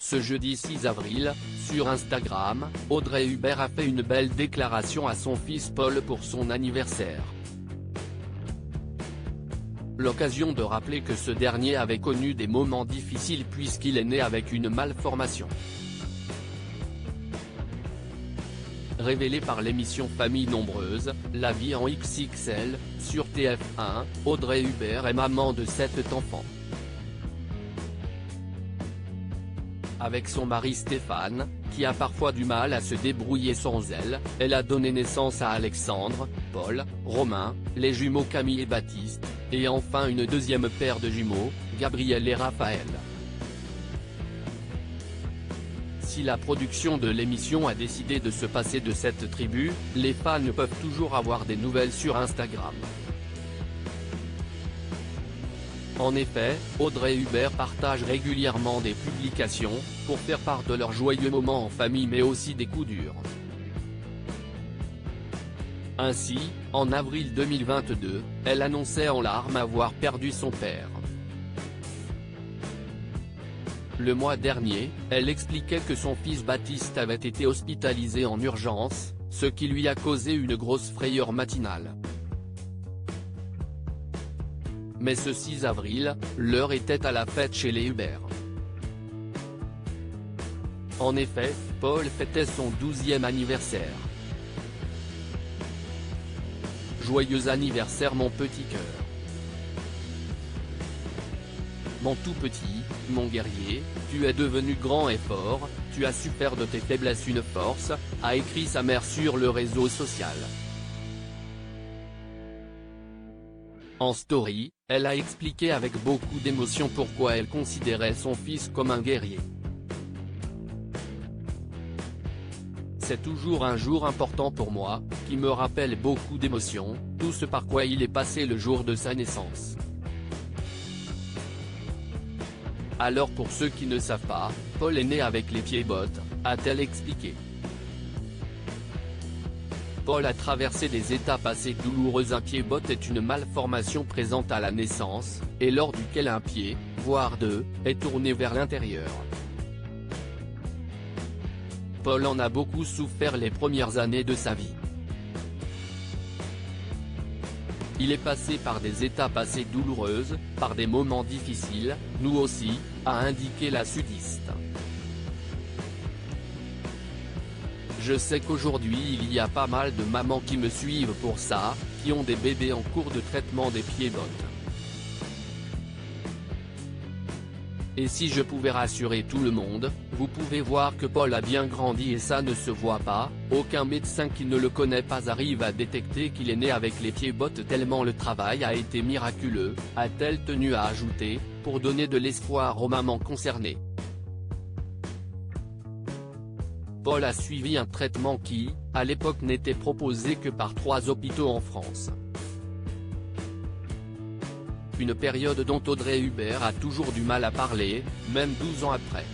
Ce jeudi 6 avril, sur Instagram, Audrey Hubert a fait une belle déclaration à son fils Paul pour son anniversaire. L'occasion de rappeler que ce dernier avait connu des moments difficiles puisqu'il est né avec une malformation. Révélée par l'émission Famille Nombreuse, La vie en XXL, sur TF1, Audrey Hubert est maman de 7 enfants. Avec son mari Stéphane, qui a parfois du mal à se débrouiller sans elle a donné naissance à Alexandre, Paul, Romain, les jumeaux Camille et Baptiste, et enfin une deuxième paire de jumeaux, Gabriel et Raphaël. Si la production de l'émission a décidé de se passer de cette tribu, les fans peuvent toujours avoir des nouvelles sur Instagram. En effet, Audrey Hubert partage régulièrement des publications, pour faire part de leurs joyeux moments en famille mais aussi des coups durs. Ainsi, en avril 2022, elle annonçait en larmes avoir perdu son père. Le mois dernier, elle expliquait que son fils Baptiste avait été hospitalisé en urgence, ce qui lui a causé une grosse frayeur matinale. Mais ce 6 avril, l'heure était à la fête chez les Hubert. En effet, Paul fêtait son 12e anniversaire. Joyeux anniversaire mon petit cœur. Mon tout petit, mon guerrier, tu es devenu grand et fort, tu as su faire de tes faiblesses une force, a écrit sa mère sur le réseau social. En story, elle a expliqué avec beaucoup d'émotion pourquoi elle considérait son fils comme un guerrier. C'est toujours un jour important pour moi, qui me rappelle beaucoup d'émotions, tout ce par quoi il est passé le jour de sa naissance. Alors pour ceux qui ne savent pas, Paul est né avec les pieds-bottes, a-t-elle expliqué. Paul a traversé des étapes assez douloureuses. Un pied-botte est une malformation présente à la naissance, et lors duquel un pied, voire deux, est tourné vers l'intérieur. Paul en a beaucoup souffert les premières années de sa vie. Il est passé par des étapes assez douloureuses, par des moments difficiles, nous aussi, a indiqué la sudiste. Je sais qu'aujourd'hui il y a pas mal de mamans qui me suivent pour ça, qui ont des bébés en cours de traitement des pieds-bottes. Et si je pouvais rassurer tout le monde, vous pouvez voir que Paul a bien grandi et ça ne se voit pas, aucun médecin qui ne le connaît pas arrive à détecter qu'il est né avec les pieds-bottes tellement le travail a été miraculeux, a-t-elle tenu à ajouter, pour donner de l'espoir aux mamans concernées. Paul a suivi un traitement qui, à l'époque n'était proposé que par 3 hôpitaux en France. Une période dont Audrey Hubert a toujours du mal à parler, même 12 ans après.